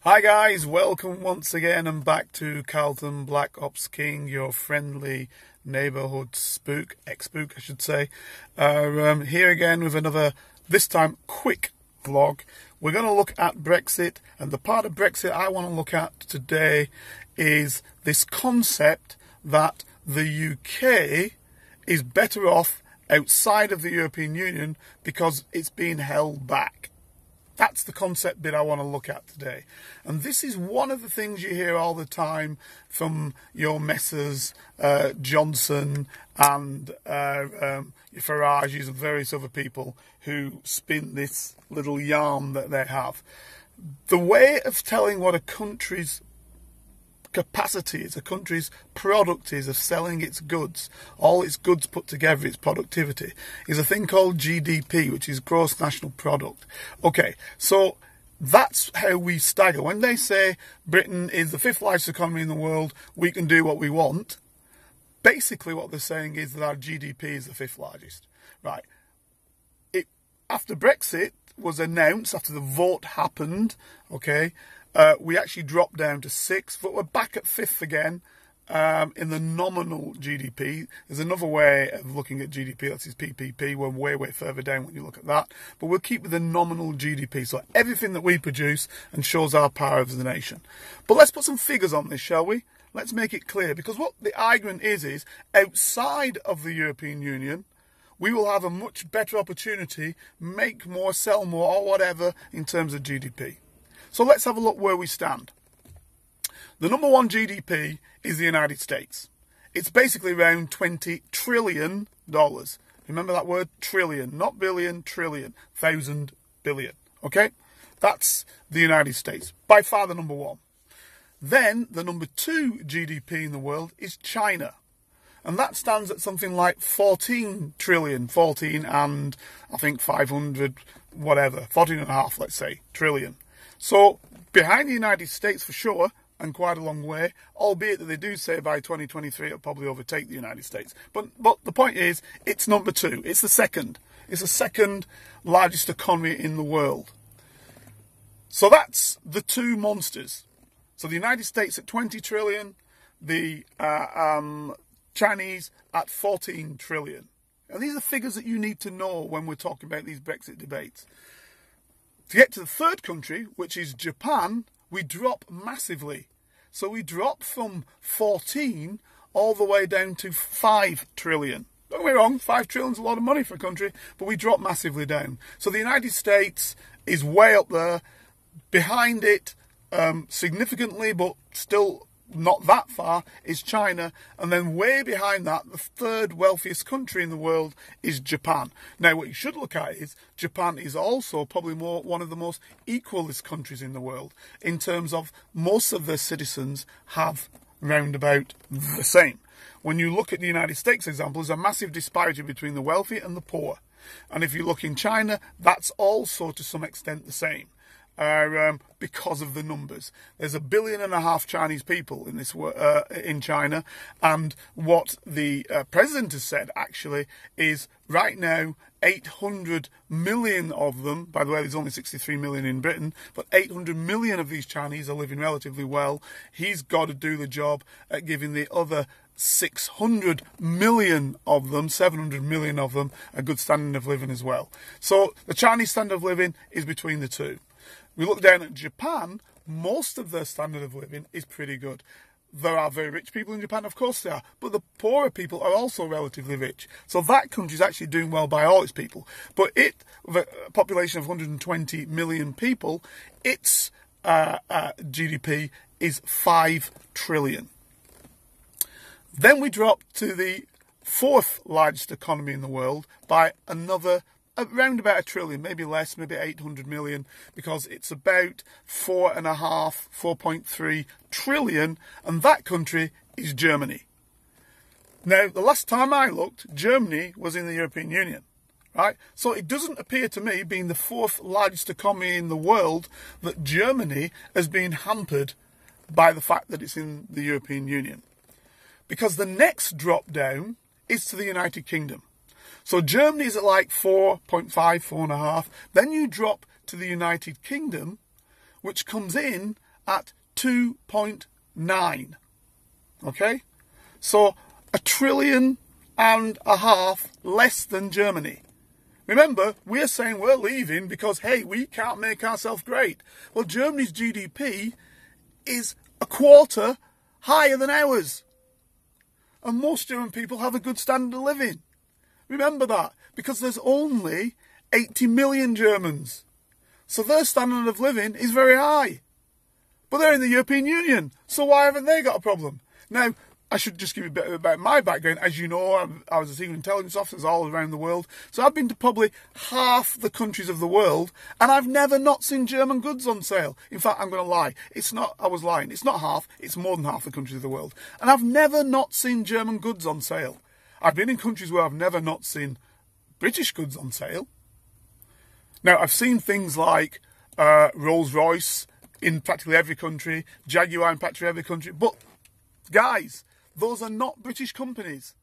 Hi guys, welcome once again and back to Carlton Black Ops King, your friendly neighbourhood spook, ex-spook I should say. Here again with another, this time quick vlog. We're going to look at Brexit, and the part of Brexit I want to look at today is this concept that the UK is better off outside of the European Union because it's being held back. That's the concept bit I want to look at today. And this is one of the things you hear all the time from your Messrs. Johnson and your Farages and various other people who spin this little yarn that they have. The way of telling what a country's capacity is, a country's product is, of selling its goods, all its goods put together, its productivity, is a thing called GDP, which is gross national product. Okay, so that's how we stagger. When they say Britain is the fifth largest economy in the world, we can do what we want, basically what they're saying is that our GDP is the fifth largest. Right. After Brexit was announced, after the vote happened, okay, we actually dropped down to sixth, but we're back at fifth again in the nominal GDP. There's another way of looking at GDP, that's his PPP. We're way further down when you look at that. But we'll keep with the nominal GDP, so everything that we produce and shows our power as a nation. But let's put some figures on this, shall we? Let's make it clear, because what the argument is outside of the European Union, we will have a much better opportunity, make more, sell more, or whatever in terms of GDP. So let's have a look where we stand. The number one GDP is the United States. It's basically around $20 trillion. Remember that word? Trillion, not billion, trillion, 1,000 billion. Okay? That's the United States. By far the number one. Then the number two GDP in the world is China. And that stands at something like 14 trillion, 14 and I think 500, whatever, 14 and a half, let's say, trillion. So behind the United States for sure, and quite a long way, albeit that they do say by 2023 it'll probably overtake the United States. But the point is, it's number two. It's the second. It's the second largest economy in the world. So that's the two monsters. So the United States at 20 trillion, the Chinese at 14 trillion. And these are figures that you need to know when we're talking about these Brexit debates. To get to the third country, which is Japan, we drop massively. So we drop from 14 all the way down to 5 trillion. Don't get me wrong, 5 trillion is a lot of money for a country, but we drop massively down. So the United States is way up there. Behind it, significantly, but still not that far, is China, and then way behind that, the third wealthiest country in the world is Japan. Now, what you should look at is Japan is also probably one of the most equalist countries in the world in terms of most of their citizens have round about the same. When you look at the United States example, there's a massive disparity between the wealthy and the poor. And if you look in China, that's also to some extent the same. Because of the numbers. There's 1.5 billion Chinese people in this in China, and what the president has said actually is right now 800 million of them, by the way there's only 63 million in Britain, but 800 million of these Chinese are living relatively well. He's got to do the job at giving the other 600 million of them, 700 million of them, a good standard of living as well. So the Chinese standard of living is between the two. We look down at Japan, most of their standard of living is pretty good. There are very rich people in Japan, of course there are, but the poorer people are also relatively rich. So that country is actually doing well by all its people. But with a population of 120 million people, its GDP is 5 trillion. Then we drop to the fourth largest economy in the world by another around about 1 trillion, maybe less, maybe 800 million, because it's about 4.3 trillion, and that country is Germany. Now, the last time I looked, Germany was in the European Union, right? So it doesn't appear to me, being the fourth largest economy in the world, that Germany has been hampered by the fact that it's in the European Union. Because the next drop down is to the United Kingdom. So Germany is at like 4.5, 4.5. Then you drop to the United Kingdom, which comes in at 2.9. Okay? So, $1.5 trillion less than Germany. Remember, we're saying we're leaving because, hey, we can't make ourselves great. Well, Germany's GDP is a quarter higher than ours. And most German people have a good standard of living. Remember that, because there's only 80 million Germans. So their standard of living is very high. But they're in the European Union, so why haven't they got a problem? Now, I should just give you a bit about my background. As you know, I was a secret intelligence officer all around the world. So I've been to probably half the countries of the world, and I've never not seen German goods on sale. In fact, I'm going to lie. I was lying. It's not half. It's more than half the countries of the world. And I've never not seen German goods on sale. I've been in countries where I've never not seen British goods on sale. Now, I've seen things like Rolls-Royce in practically every country, Jaguar in practically every country. But, guys, those are not British companies.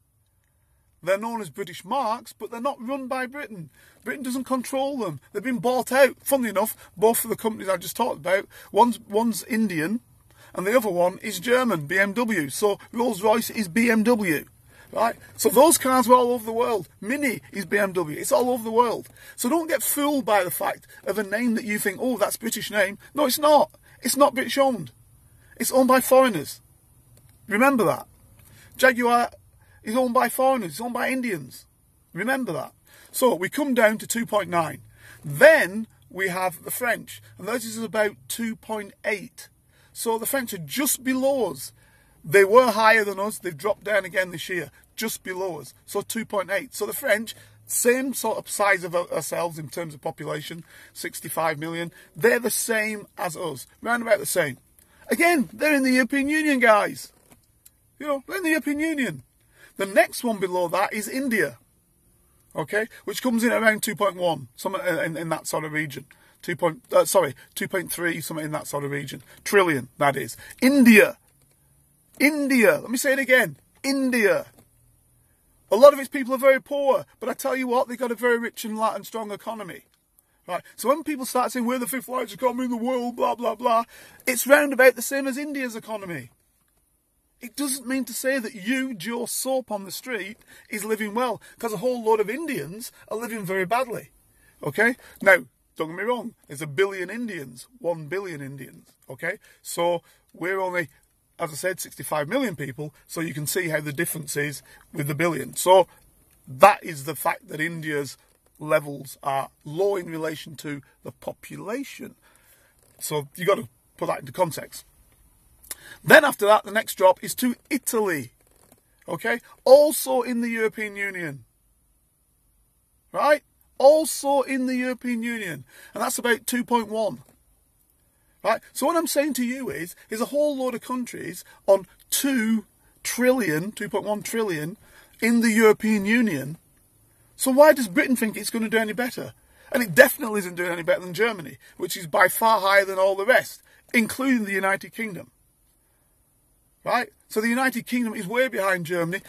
They're known as British marques, but they're not run by Britain. Britain doesn't control them. They've been bought out. Funnily enough, both of the companies I just talked about, one's Indian and the other one is German, BMW. So Rolls-Royce is BMW. Right? So those cars are all over the world. Mini is BMW. It's all over the world. So don't get fooled by the fact of a name that you think, oh, that's a British name. No, it's not. It's not British owned. It's owned by foreigners. Remember that. Jaguar is owned by foreigners. It's owned by Indians. Remember that. So we come down to 2.9. Then we have the French. And theirs is about 2.8. So the French are just below us. They were higher than us. They've dropped down again this year, just below us. So 2.8. So the French, same sort of size of ourselves in terms of population, 65 million. They're the same as us, round about the same. Again, they're in the European Union, guys. You know, they're in the European Union. The next one below that is India, okay, which comes in around 2.1, something in that sort of region. 2.3, something in that sort of region. Trillion, that is. India, let me say it again, India. A lot of its people are very poor, but I tell you what, they've got a very rich and strong economy. Right? So when people start saying we're the fifth largest economy in the world, blah, blah, blah, it's round about the same as India's economy. It doesn't mean to say that you, Joe Soap on the street, is living well, because a whole load of Indians are living very badly. Okay? Now, don't get me wrong, there's 1 billion Indians, 1 billion Indians. Okay? So we're only, as I said, 65 million people, so you can see how the difference is with the billion. So that is the fact that India's levels are low in relation to the population. So you've got to put that into context. Then after that, the next drop is to Italy. Okay? Also in the European Union. Right? Also in the European Union. And that's about 2.1. Right? So what I'm saying to you is a whole load of countries on 2 trillion, 2.1 trillion in the European Union. So why does Britain think it's going to do any better? And it definitely isn't doing any better than Germany, which is by far higher than all the rest, including the United Kingdom. Right? So the United Kingdom is way behind Germany,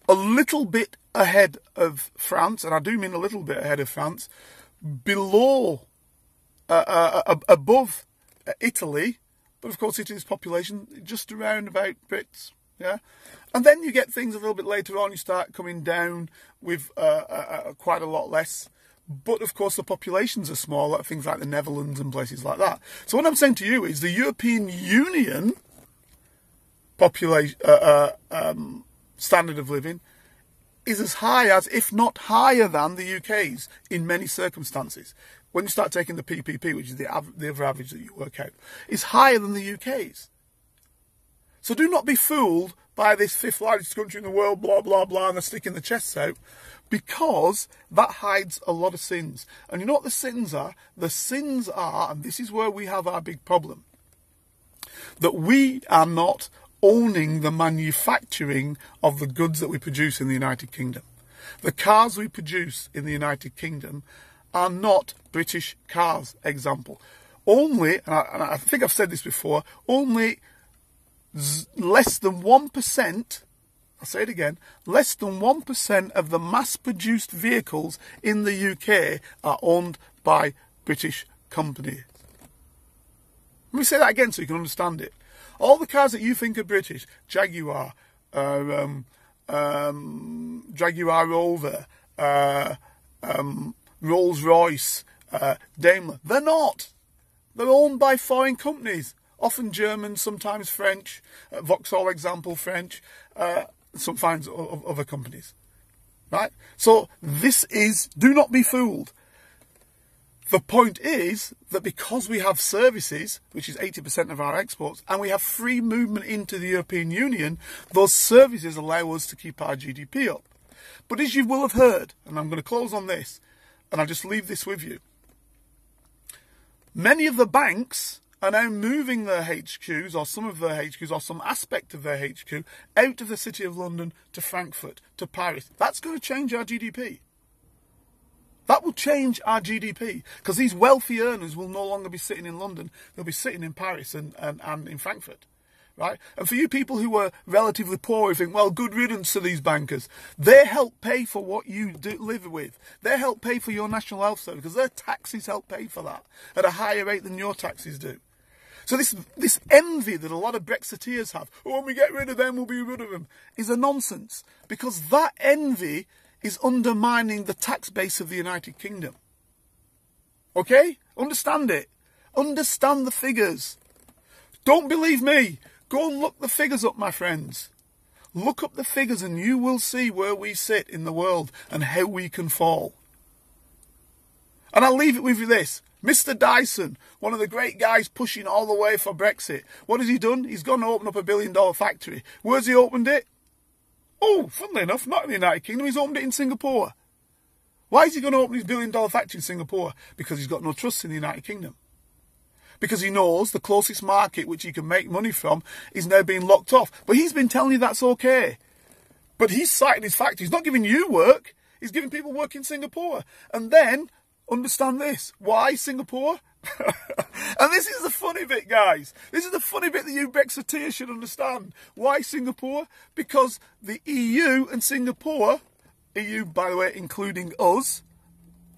a little bit ahead of France, and I do mean a little bit ahead of France, below, above Italy, but of course Italy's population just around about Brits, yeah? And then you get things a little bit later on, you start coming down with quite a lot less, but of course the populations are smaller, things like the Netherlands and places like that. So what I'm saying to you is the European Union population standard of living is as high as, if not higher than, the UK's in many circumstances. When you start taking the PPP, which is the other average that you work out, is higher than the UK's. So do not be fooled by this fifth largest country in the world, blah, blah, blah, and they're sticking the chests out, because that hides a lot of sins. And you know what the sins are? The sins are, and this is where we have our big problem, that we are not owning the manufacturing of the goods that we produce in the United Kingdom. The cars we produce in the United Kingdom are not British cars, example. Only, and I think I've said this before, only less than 1%, I'll say it again, less than 1% of the mass-produced vehicles in the UK are owned by British companies. Let me say that again so you can understand it. All the cars that you think are British, Jaguar, Jaguar Rover, Rolls-Royce, Daimler, they're not. They're owned by foreign companies, often German, sometimes French, Vauxhall example French, sometimes other companies. Right? So this is, do not be fooled. The point is that because we have services, which is 80% of our exports, and we have free movement into the European Union, those services allow us to keep our GDP up. But as you will have heard, and I'm going to close on this, and I'll just leave this with you, many of the banks are now moving their HQs, or some of their HQs, or some aspect of their HQ, out of the City of London to Frankfurt, to Paris. That's going to change our GDP. That will change our GDP, because these wealthy earners will no longer be sitting in London, they'll be sitting in Paris and in Frankfurt. Right? And for you people who are relatively poor, who think, well, good riddance to these bankers, they help pay for what you live with. They help pay for your national health service, because their taxes help pay for that at a higher rate than your taxes do. So this envy that a lot of Brexiteers have, oh, when we get rid of them, we'll be rid of them, is a nonsense. Because that envy is undermining the tax base of the United Kingdom. Okay? Understand it. Understand the figures. Don't believe me. Go and look the figures up, my friends. Look up the figures and you will see where we sit in the world and how we can fall. And I'll leave it with you this. Mr. Dyson, one of the great guys pushing all the way for Brexit. What has he done? He's gone to open up $1 billion factory. Where's he opened it? Oh, funnily enough, not in the United Kingdom. He's opened it in Singapore. Why is he going to open his $1 billion factory in Singapore? Because he's got no trust in the United Kingdom. Because he knows the closest market which he can make money from is now being locked off. But he's been telling you that's okay. But he's cited his factory. He's not giving you work. He's giving people work in Singapore. And then, understand this. Why Singapore? And this is the funny bit, guys. This is the funny bit that you Brexiteers should understand. Why Singapore? Because the EU and Singapore, EU, by the way, including us,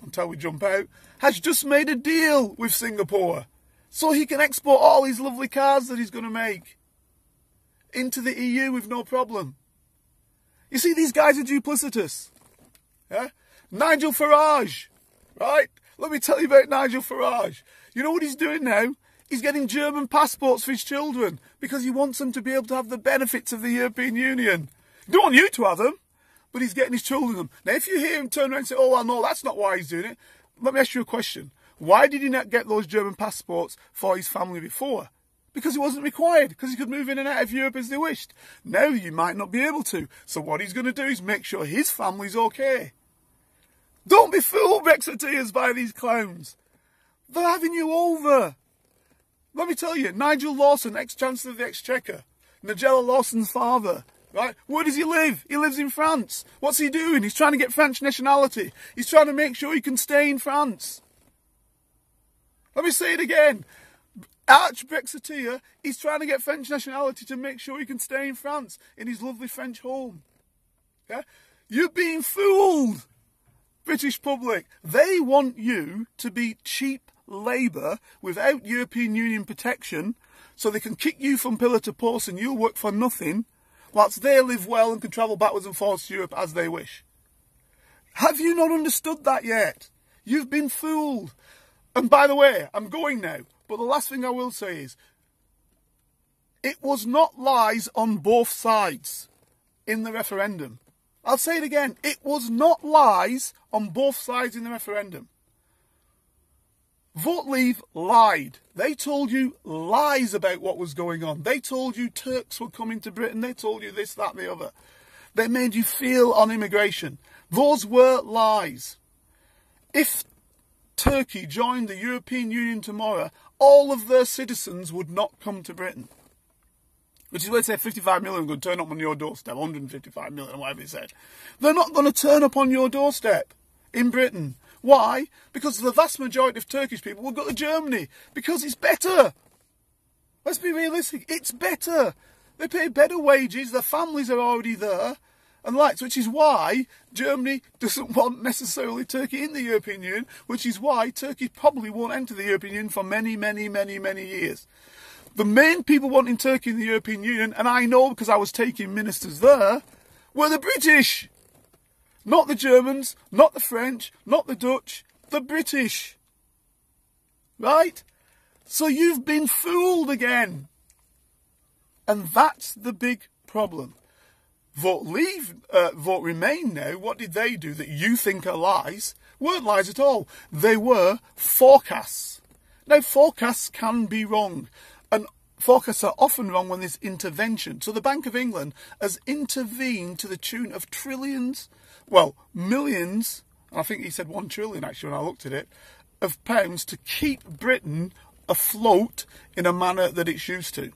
until we jump out, has just made a deal with Singapore. So he can export all his lovely cars that he's going to make into the EU with no problem. You see, these guys are duplicitous. Yeah? Nigel Farage, right? Let me tell you about Nigel Farage. You know what he's doing now? He's getting German passports for his children because he wants them to be able to have the benefits of the European Union. He don't want you to have them, but he's getting his children them. Now, if you hear him turn around and say, oh, well, no, that's not why he's doing it, let me ask you a question. Why did he not get those German passports for his family before? Because it wasn't required, because he could move in and out of Europe as they wished. Now you might not be able to. So what he's going to do is make sure his family's okay. Don't be fooled, Brexiteers, by these clowns. They're having you over. Let me tell you, Nigel Lawson, ex-Chancellor of the Exchequer, Nigella Lawson's father, right? Where does he live? He lives in France. What's he doing? He's trying to get French nationality. He's trying to make sure he can stay in France. Let me say it again. Arch-Brexiteer, he's trying to get French nationality to make sure he can stay in France, in his lovely French home. Yeah? You're being fooled, British public. They want you to be cheap labour without European Union protection, so they can kick you from pillar to post and you'll work for nothing, whilst they live well and can travel backwards and forwards to Europe as they wish. Have you not understood that yet? You've been fooled. And by the way, I'm going now, but the last thing I will say is, it was not lies on both sides in the referendum. I'll say it again, it was not lies on both sides in the referendum. Vote Leave lied. They told you lies about what was going on. They told you Turks were coming to Britain. They told you this, that and the other. They made you feel on immigration. Those were lies. If Turkey joined the European Union tomorrow, all of their citizens would not come to Britain. Which is where they say 55 million are going to turn up on your doorstep, 155 million or whatever they said. They're not going to turn up on your doorstep in Britain. Why? Because the vast majority of Turkish people will go to Germany. Because it's better. Let's be realistic. It's better. They pay better wages. Their families are already there. and likes, which is why Germany doesn't want necessarily Turkey in the European Union, which is why Turkey probably won't enter the European Union for many, many, many, many years. The main people wanting Turkey in the European Union, and I know because I was taking ministers there, were the British. Not the Germans, not the French, not the Dutch, the British. Right? So you've been fooled again. And that's the big problem. Vote Leave, Vote Remain now, what did they do that you think are lies? Weren't lies at all. They were forecasts. Now, forecasts can be wrong. And forecasts are often wrong when there's intervention. So the Bank of England has intervened to the tune of trillions, well, millions, I think he said 1 trillion actually when I looked at it, of pounds to keep Britain afloat in a manner that it's used to.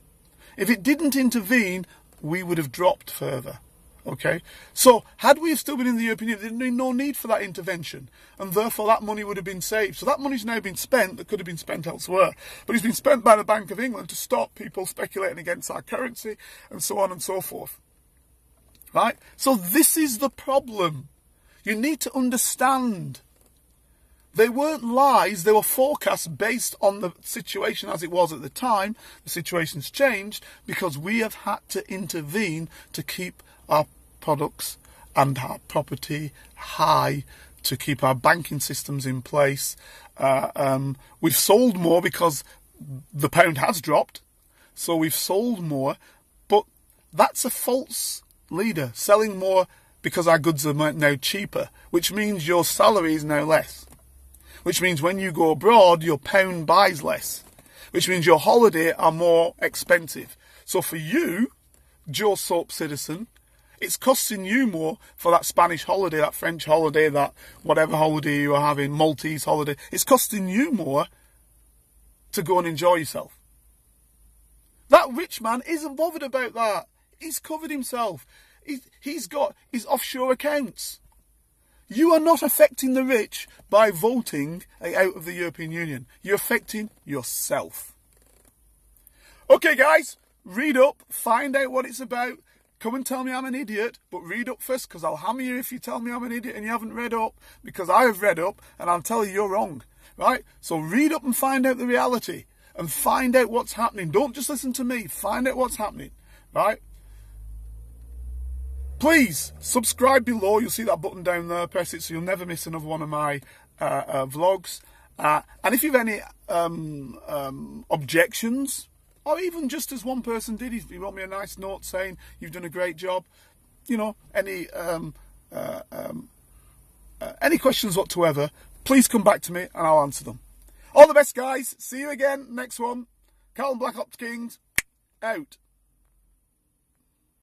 If it didn't intervene, we would have dropped further. Okay? So, had we still been in the European Union, there'd be no need for that intervention. And therefore, that money would have been saved. So that money's now been spent that could have been spent elsewhere. But it's been spent by the Bank of England to stop people speculating against our currency and so on and so forth. Right? So this is the problem. You need to understand. They weren't lies, they were forecasts based on the situation as it was at the time. The situation's changed because we have had to intervene to keep our products and our property high, to keep our banking systems in place. We've sold more because the pound has dropped, so we've sold more, but that's a false leader, selling more because our goods are now cheaper, which means your salary is now less. Which means when you go abroad, your pound buys less. Which means your holiday are more expensive. So for you, Joe Soap citizen, it's costing you more for that Spanish holiday, that French holiday, that whatever holiday you are having, Maltese holiday. It's costing you more to go and enjoy yourself. That rich man isn't bothered about that. He's covered himself. He's got his offshore accounts. You are not affecting the rich by voting out of the European Union. You're affecting yourself. Okay, guys, read up, find out what it's about. Come and tell me I'm an idiot, but read up first, because I'll hammer you if you tell me I'm an idiot and you haven't read up, because I have read up and I'll tell you you're wrong. Right? So read up and find out the reality and find out what's happening. Don't just listen to me. Find out what's happening. Right? Please subscribe below. You'll see that button down there. Press it so you'll never miss another one of my vlogs. And if you have any objections, or even just as one person did, he wrote me a nice note saying you've done a great job. You know, any questions whatsoever, please come back to me and I'll answer them. All the best, guys. See you again next one. Carlton Black Ops Kings out.